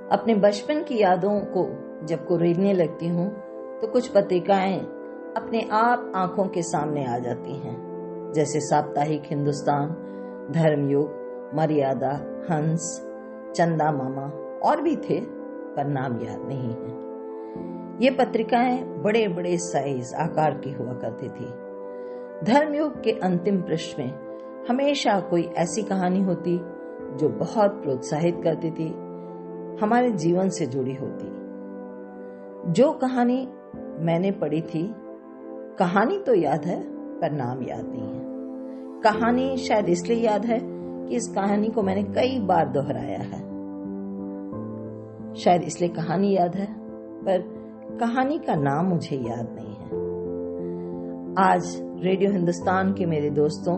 अपने बचपन की यादों को जब कुरेदने लगती हूँ तो कुछ पत्रिकाएं अपने आप आंखों के सामने आ जाती हैं, जैसे साप्ताहिक हिंदुस्तान, धर्मयुग, मर्यादा, हंस, चंदा मामा और भी थे, पर नाम याद नहीं है। ये पत्रिकाएं बड़े बड़े साइज आकार की हुआ करती थी। धर्मयुग के अंतिम पृष्ठ में हमेशा कोई ऐसी कहानी होती जो बहुत प्रोत्साहित करती थी, हमारे जीवन से जुड़ी होती। जो कहानी मैंने पढ़ी थी, कहानी तो याद है पर नाम याद नहीं है। कहानी शायद इसलिए याद है कि इस कहानी को मैंने कई बार दोहराया है। शायद इसलिए कहानी याद है पर कहानी का नाम मुझे याद नहीं है। आज रेडियो हिंदुस्तान के मेरे दोस्तों,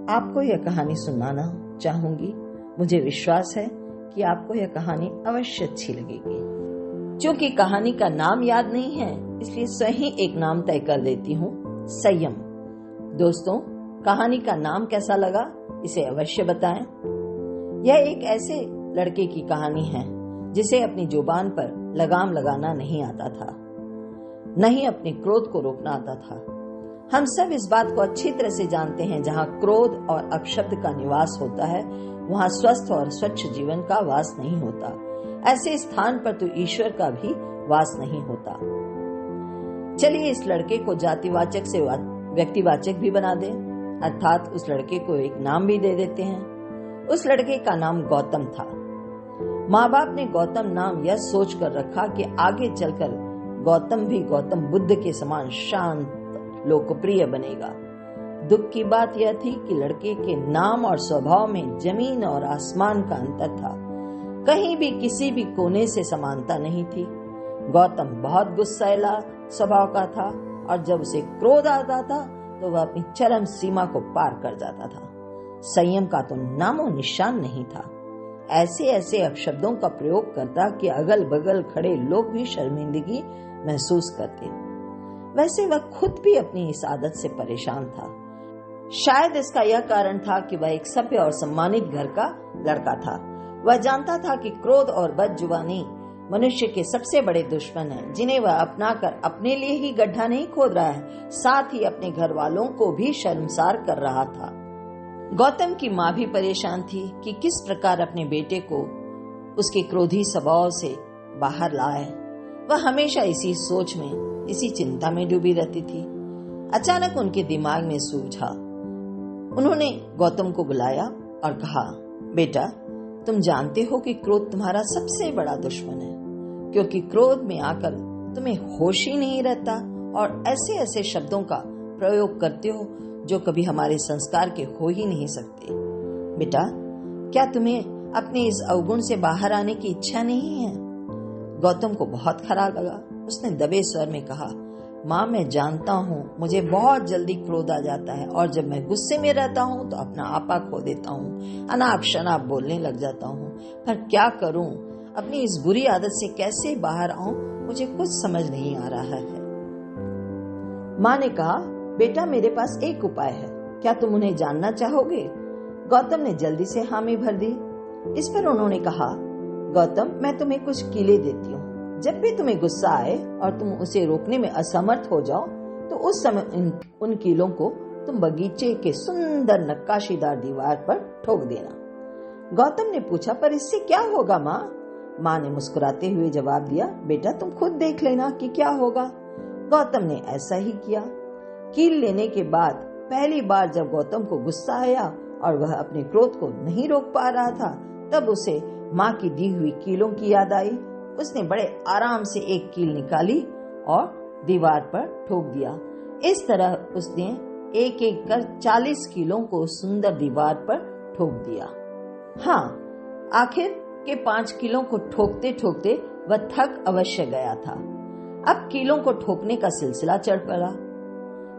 आपको यह कहानी सुनाना चाहूंगी। मुझे विश्वास है कि आपको यह कहानी अवश्य अच्छी लगेगी। क्योंकि कहानी का नाम याद नहीं है, इसलिए सही एक नाम तय कर देती हूँ, संयम। दोस्तों, कहानी का नाम कैसा लगा इसे अवश्य बताएं। यह एक ऐसे लड़के की कहानी है जिसे अपनी जुबान पर लगाम लगाना नहीं आता था, न ही अपने क्रोध को रोकना आता था। हम सब इस बात को अच्छी तरह से जानते हैं, जहाँ क्रोध और अपशब्द का निवास होता है, वहाँ स्वस्थ और स्वच्छ जीवन का वास नहीं होता। ऐसे स्थान पर तो ईश्वर का भी वास नहीं होता। चलिए इस लड़के को जातिवाचक से व्यक्तिवाचक भी बना दें, अर्थात उस लड़के को एक नाम भी दे देते हैं। उस लड़के का नाम गौतम था। माँ बाप ने गौतम नाम यह सोच कर रखा कि आगे चलकर गौतम भी गौतम बुद्ध के समान शांत लोकप्रिय बनेगा। दुख की बात यह थी कि लड़के के नाम और स्वभाव में जमीन और आसमान का अंतर था। कहीं भी किसी भी कोने से समानता नहीं थी। गौतम बहुत गुस्सैला स्वभाव का था और जब उसे क्रोध आता था तो वह अपनी चरम सीमा को पार कर जाता था। संयम का तो नामो निशान नहीं था। ऐसे ऐसे अपशब्दों का प्रयोग करता कि अगल बगल खड़े लोग भी शर्मिंदगी महसूस करते। वैसे वह खुद भी अपनी इस आदत से परेशान था। शायद इसका यह कारण था कि वह एक सभ्य और सम्मानित घर का लड़का था। वह जानता था कि क्रोध और बदजुबानी मनुष्य के सबसे बड़े दुश्मन हैं, जिन्हें वह अपनाकर अपने लिए ही गड्ढा नहीं खोद रहा है, साथ ही अपने घर वालों को भी शर्मसार कर रहा था। गौतम की माँ भी परेशान थी कि किस प्रकार अपने बेटे को उसके क्रोधी स्वभाव से बाहर लाए। वह हमेशा इसी सोच में, इसी चिंता में डूबी रहती थी। अचानक उनके दिमाग में सूझा। उन्होंने गौतम को बुलाया और कहा, बेटा, तुम जानते हो कि क्रोध तुम्हारा सबसे बड़ा दुश्मन है, क्योंकि क्रोध में आकर तुम्हें होश ही नहीं रहता और ऐसे ऐसे शब्दों का प्रयोग करते हो जो कभी हमारे संस्कार के हो ही नहीं सकते। बेटा, क्या तुम्हें अपने इस अवगुण से बाहर आने की इच्छा नहीं है? गौतम को बहुत खराब लगा। उसने दबे स्वर में कहा, माँ, मैं जानता हूँ मुझे बहुत जल्दी क्रोध आ जाता है और जब मैं गुस्से में रहता हूँ तो अपना आपा खो देता हूँ, अनाप शनाप बोलने लग जाता हूँ। पर क्या करूँ, अपनी इस बुरी आदत से कैसे बाहर आऊँ, मुझे कुछ समझ नहीं आ रहा है। माँ ने कहा, बेटा, मेरे पास एक उपाय है, क्या तुम उन्हें जानना चाहोगे? गौतम ने जल्दी से हामी भर दी। इस पर उन्होंने कहा, गौतम, मैं तुम्हें कुछ कीले देती हूँ। जब भी तुम्हें गुस्सा आए और तुम उसे रोकने में असमर्थ हो जाओ तो उस समय उन कीलों को तुम बगीचे के सुंदर नक्काशीदार दीवार पर ठोक देना। गौतम ने पूछा, पर इससे क्या होगा माँ? माँ ने मुस्कुराते हुए जवाब दिया, बेटा, तुम खुद देख लेना कि क्या होगा। गौतम ने ऐसा ही किया। कील लेने के बाद पहली बार जब गौतम को गुस्सा आया और वह अपने क्रोध को नहीं रोक पा रहा था, तब उसे माँ की दी हुई कीलों की याद आई। उसने बड़े आराम से एक कील निकाली और दीवार पर ठोक दिया। इस तरह उसने एक एक कर 40 कीलों को सुंदर दीवार पर ठोक दिया। हाँ, आखिर के 5 कीलों को ठोकते ठोकते वह थक अवश्य गया था। अब कीलों को ठोकने का सिलसिला चढ़ पड़ा,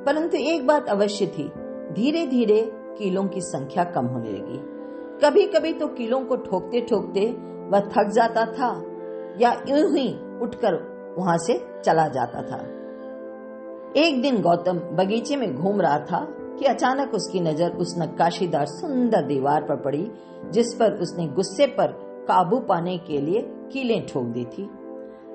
परंतु एक बात अवश्य थी, धीरे धीरे कीलों की संख्या कम होने लगी। कभी कभी तो कीलों को ठोकते ठोकते वह थक जाता था या यूं ही उठकर वहां से चला जाता था। एक दिन गौतम बगीचे में घूम रहा था कि अचानक उसकी नजर उस नक्काशीदार सुंदर दीवार पर पड़ी जिस पर उसने गुस्से पर काबू पाने के लिए कीलें ठोक दी थी।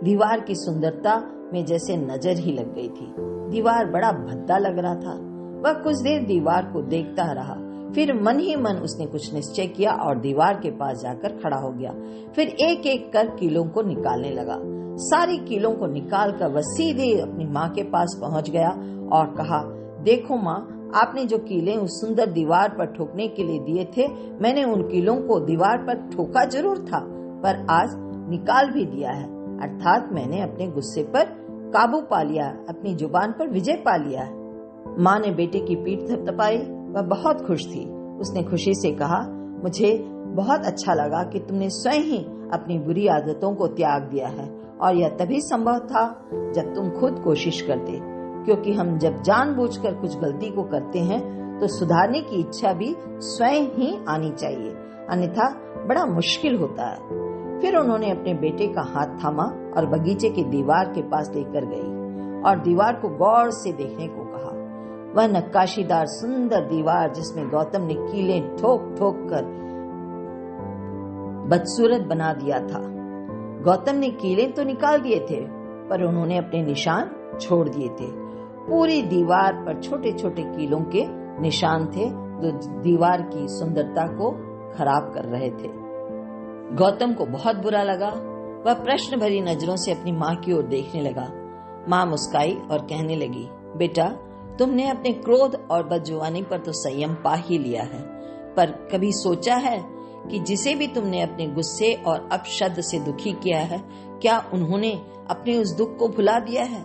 दीवार की सुंदरता में जैसे नजर ही लग गई थी। दीवार बड़ा भद्दा लग रहा था। वह कुछ देर दीवार को देखता रहा, फिर मन ही मन उसने कुछ निश्चय किया और दीवार के पास जाकर खड़ा हो गया। फिर एक एक कर कीलों को निकालने लगा। सारी कीलों को निकालकर वह सीधे अपनी माँ के पास पहुंच गया और कहा, देखो माँ, आपने जो कीले उस सुंदर दीवार पर ठोकने के लिए दिए थे, मैंने उन कीलों को दीवार पर ठोका जरूर था, पर आज निकाल भी दिया है। अर्थात मैंने अपने गुस्से पर काबू पा लिया, अपनी जुबान पर विजय पा लिया है। माँ ने बेटे की पीठ थपथपाई। वह बहुत खुश थी। उसने खुशी से कहा, मुझे बहुत अच्छा लगा कि तुमने स्वयं ही अपनी बुरी आदतों को त्याग दिया है, और यह तभी संभव था जब तुम खुद कोशिश करते, क्योंकि हम जब जानबूझकर कुछ गलती को करते हैं तो सुधारने की इच्छा भी स्वयं ही आनी चाहिए, अन्यथा बड़ा मुश्किल होता है। फिर उन्होंने अपने बेटे का हाथ थामा और बगीचे की दीवार के पास लेकर गई और दीवार को गौर से देखने को कहा। वह नक्काशीदार सुंदर दीवार जिसमें गौतम ने कीलें ठोक ठोक कर बदसूरत बना दिया था। गौतम ने कीलें तो निकाल दिए थे, पर उन्होंने अपने निशान छोड़ दिए थे। पूरी दीवार पर छोटे छोटे कीलों के निशान थे जो दीवार की सुंदरता को खराब कर रहे थे। गौतम को बहुत बुरा लगा। वह प्रश्न भरी नजरों से अपनी माँ की ओर देखने लगा। माँ मुस्काई और कहने लगी, बेटा, तुमने अपने क्रोध और बदजुबानी पर तो संयम पा ही लिया है, पर कभी सोचा है कि जिसे भी तुमने अपने गुस्से और अपशब्द से दुखी किया है, क्या उन्होंने अपने उस दुख को भुला दिया है?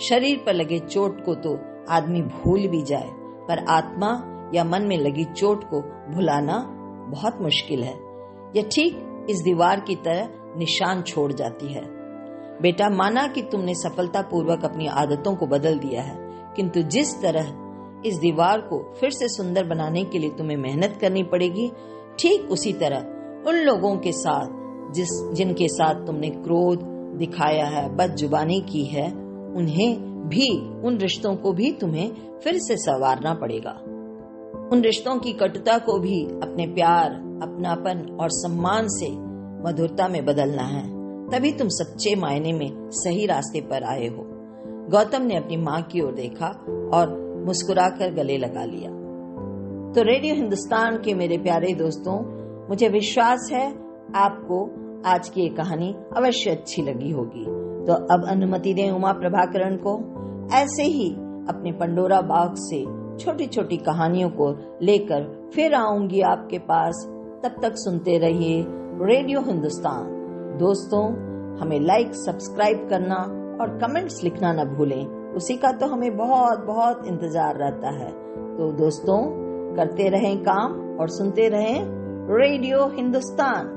शरीर पर लगे चोट को तो आदमी भूल भी जाए, पर आत्मा या मन में लगी चोट को भुलाना बहुत मुश्किल है। यह ठीक इस दीवार की तरह निशान छोड़ जाती है। बेटा, माना कि तुमने सफलतापूर्वक अपनी आदतों को बदल दिया है, किंतु जिस तरह इस दीवार को फिर से सुंदर बनाने के लिए तुम्हें मेहनत करनी पड़ेगी, ठीक उसी तरह उन लोगों के साथ जिनके साथ तुमने क्रोध दिखाया है, बदजुबानी की है, उन्हें भी, उन रिश्तों को भी तुम्हें फिर से संवारना पड़ेगा। उन रिश्तों की कटुता को भी अपने प्यार, अपनापन और सम्मान से मधुरता में बदलना है। तभी तुम सच्चे मायने में सही रास्ते पर आए हो। गौतम ने अपनी माँ की ओर देखा और मुस्कुराकर गले लगा लिया। तो रेडियो हिंदुस्तान के मेरे प्यारे दोस्तों, मुझे विश्वास है आपको आज की ये कहानी अवश्य अच्छी लगी होगी। तो अब अनुमति दें उमा प्रभाकरण को ऐसे ही अपने पंडोरा बॉक्स से छोटी छोटी कहानियों को लेकर फिर आऊंगी आपके पास। तब तक सुनते रहिए रेडियो हिंदुस्तान। दोस्तों, हमें लाइक, सब्सक्राइब करना और कमेंट्स लिखना न भूलें, उसी का तो हमें बहुत बहुत इंतजार रहता है। तो दोस्तों, करते रहें काम और सुनते रहें रेडियो हिंदुस्तान।